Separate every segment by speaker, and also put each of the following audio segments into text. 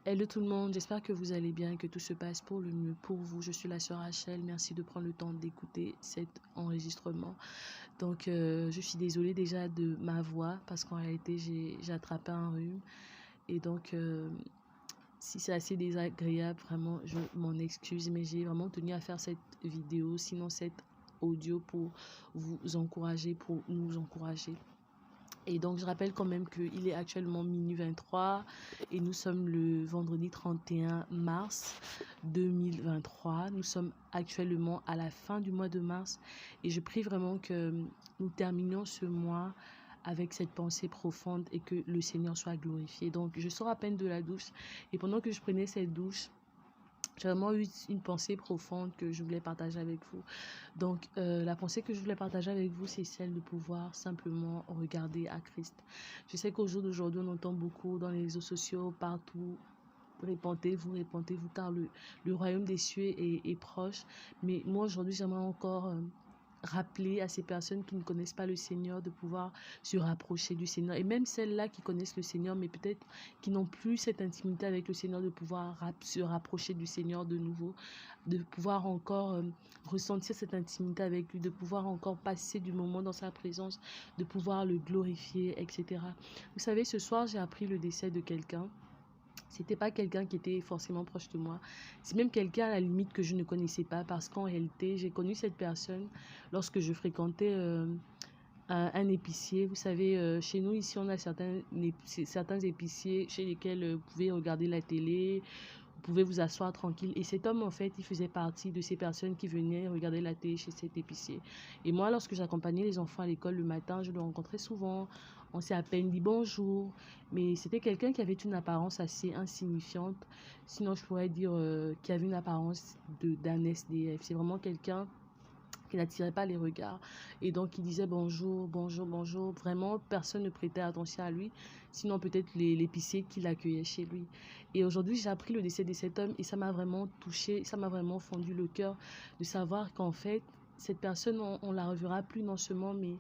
Speaker 1: Hello tout le monde, j'espère que vous allez bien et que tout se passe pour le mieux pour vous. Je suis la sœur Rachel, merci de prendre le temps d'écouter cet enregistrement. Donc je suis désolée déjà de ma voix parce qu'en réalité j'ai attrapé un rhume et donc si c'est assez désagréable, vraiment je m'en excuse, mais j'ai vraiment tenu à faire cette vidéo, sinon cette audio pour vous encourager, pour nous encourager. Et donc, je rappelle quand même qu'il est actuellement minuit 23 et nous sommes le vendredi 31 mars 2023. Nous sommes actuellement à la fin du mois de mars et je prie vraiment que nous terminions ce mois avec cette pensée profonde et que le Seigneur soit glorifié. Donc, je sors à peine de la douche et pendant que je prenais cette douche, j'ai vraiment eu une pensée profonde que je voulais partager avec vous. Donc, la pensée que je voulais partager avec vous, c'est celle de pouvoir simplement regarder à Christ. Je sais qu'au jour d'aujourd'hui, on entend beaucoup dans les réseaux sociaux, partout, répentez-vous, car le royaume des cieux est proche. Mais moi, aujourd'hui, j'aimerais encore rappeler à ces personnes qui ne connaissent pas le Seigneur de pouvoir se rapprocher du Seigneur. Et même celles-là qui connaissent le Seigneur, mais peut-être qui n'ont plus cette intimité avec le Seigneur, de pouvoir se rapprocher du Seigneur de nouveau, de pouvoir encore ressentir cette intimité avec lui, de pouvoir encore passer du moment dans sa présence, de pouvoir le glorifier, etc. Vous savez, ce soir, j'ai appris le décès de quelqu'un. C'était pas quelqu'un qui était forcément proche de moi. C'est même quelqu'un à la limite que je ne connaissais pas parce qu'en réalité, j'ai connu cette personne lorsque je fréquentais un épicier. Vous savez, chez nous ici, on a certains épiciers chez lesquels vous pouvez regarder la télé, vous pouvez vous asseoir tranquille. Et cet homme, en fait, il faisait partie de ces personnes qui venaient regarder la télé chez cet épicier. Et moi, lorsque j'accompagnais les enfants à l'école le matin, je le rencontrais souvent. On s'est à peine dit bonjour. Mais c'était quelqu'un qui avait une apparence assez insignifiante. Sinon, je pourrais dire qui avait une apparence d'un SDF. C'est vraiment quelqu'un qui n'attirait pas les regards. Et donc, il disait bonjour, bonjour, bonjour. Vraiment, personne ne prêtait attention à lui, sinon peut-être l'épicier qui l'accueillait chez lui. Et aujourd'hui, j'ai appris le décès de cet homme et ça m'a vraiment touché, ça m'a vraiment fendu le cœur de savoir qu'en fait, cette personne, on la reverra plus non seulement, mais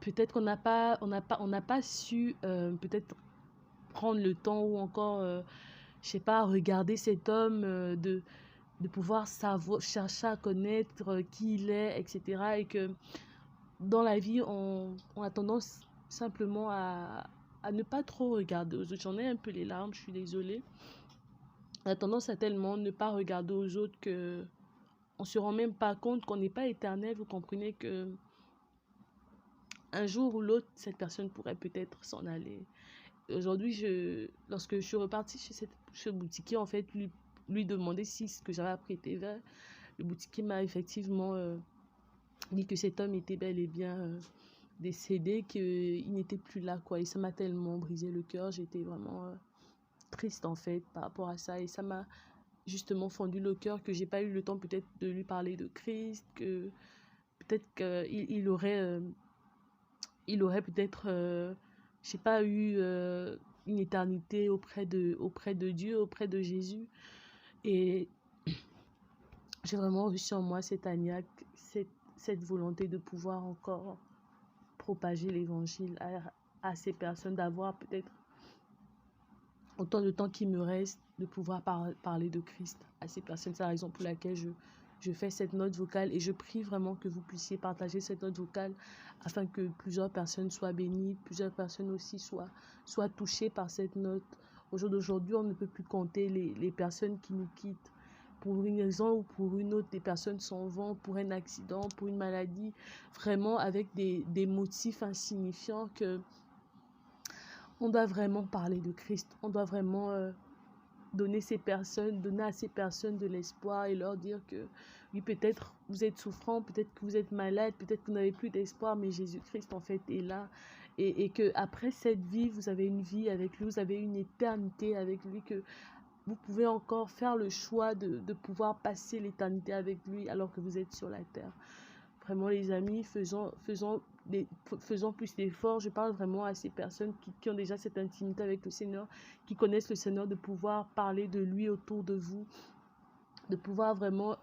Speaker 1: peut-être qu'on n'a pas su peut-être prendre le temps ou encore, je sais pas, regarder cet homme de pouvoir savoir, chercher à connaître qui il est, etc. Et que dans la vie, on a tendance simplement à ne pas trop regarder aux autres. J'en ai un peu les larmes, je suis désolée. On a tendance à tellement ne pas regarder aux autres que on se rend même pas compte qu'on n'est pas éternel. Vous comprenez que un jour ou l'autre, cette personne pourrait peut-être s'en aller. Aujourd'hui, lorsque je suis repartie chez ce boutiquier, en fait, lui demander si ce que j'avais appris était vrai. Le boutiquier m'a effectivement dit que cet homme était bel et bien décédé, qu'il n'était plus là, quoi. Et ça m'a tellement brisé le cœur. J'étais vraiment triste, en fait, par rapport à ça. Et ça m'a justement fendu le cœur que j'ai pas eu le temps peut-être de lui parler de Christ, que peut-être il aurait peut-être, je sais pas, eu une éternité auprès de Dieu, auprès de Jésus. Et j'ai vraiment reçu en moi cette agnac, cette volonté de pouvoir encore propager l'évangile à ces personnes, d'avoir peut-être autant de temps qu'il me reste, de pouvoir parler de Christ à ces personnes. C'est la raison pour laquelle je fais cette note vocale et je prie vraiment que vous puissiez partager cette note vocale afin que plusieurs personnes soient bénies, plusieurs personnes aussi soient touchées par cette note. Au jour d'aujourd'hui, on ne peut plus compter les personnes qui nous quittent. Pour une raison ou pour une autre, des personnes s'en vont pour un accident, pour une maladie, vraiment avec des motifs insignifiants que on doit vraiment parler de Christ. On doit vraiment donner à ces personnes de l'espoir et leur dire que oui, peut-être vous êtes souffrant, peut-être que vous êtes malade, peut-être que vous n'avez plus d'espoir, mais Jésus-Christ en fait est là. Et que après cette vie, vous avez une vie avec lui, vous avez une éternité avec lui, que vous pouvez encore faire le choix de pouvoir passer l'éternité avec lui alors que vous êtes sur la terre. Vraiment les amis, faisons plus d'efforts. Je parle vraiment à ces personnes qui ont déjà cette intimité avec le Seigneur, qui connaissent le Seigneur, de pouvoir parler de lui autour de vous, de pouvoir vraiment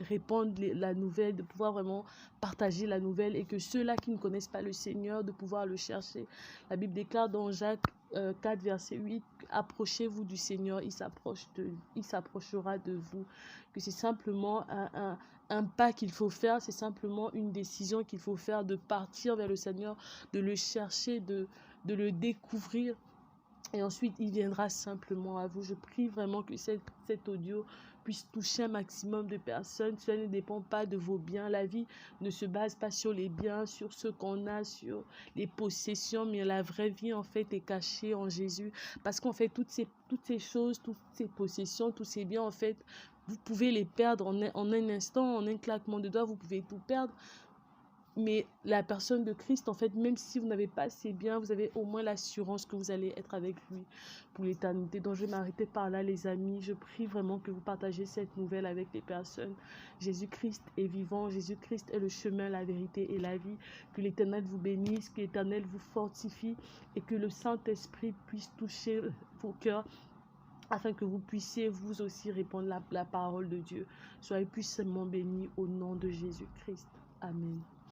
Speaker 1: répandre la nouvelle, de pouvoir vraiment partager la nouvelle, et que ceux-là qui ne connaissent pas le Seigneur, de pouvoir le chercher. La Bible déclare dans Jacques 4, verset 8, approchez-vous du Seigneur, il s'approchera de vous. Que c'est simplement un pas qu'il faut faire, c'est simplement une décision qu'il faut faire de partir vers le Seigneur, de le chercher, de le découvrir. Et ensuite, il viendra simplement à vous. Je prie vraiment que cet audio puisse toucher un maximum de personnes. Cela ne dépend pas de vos biens. La vie ne se base pas sur les biens, sur ce qu'on a, sur les possessions, mais la vraie vie, en fait, est cachée en Jésus. Parce qu'en fait, toutes ces choses, toutes ces possessions, tous ces biens, en fait, vous pouvez les perdre en un instant, en un claquement de doigts, vous pouvez tout perdre. Mais la personne de Christ, en fait, même si vous n'avez pas ces biens, vous avez au moins l'assurance que vous allez être avec lui pour l'éternité. Donc, je vais m'arrêter par là, les amis. Je prie vraiment que vous partagez cette nouvelle avec les personnes. Jésus-Christ est vivant. Jésus-Christ est le chemin, la vérité et la vie. Que l'Éternel vous bénisse, que l'Éternel vous fortifie et que le Saint-Esprit puisse toucher vos cœurs afin que vous puissiez vous aussi répondre la parole de Dieu. Soyez puissamment bénis au nom de Jésus-Christ. Amen.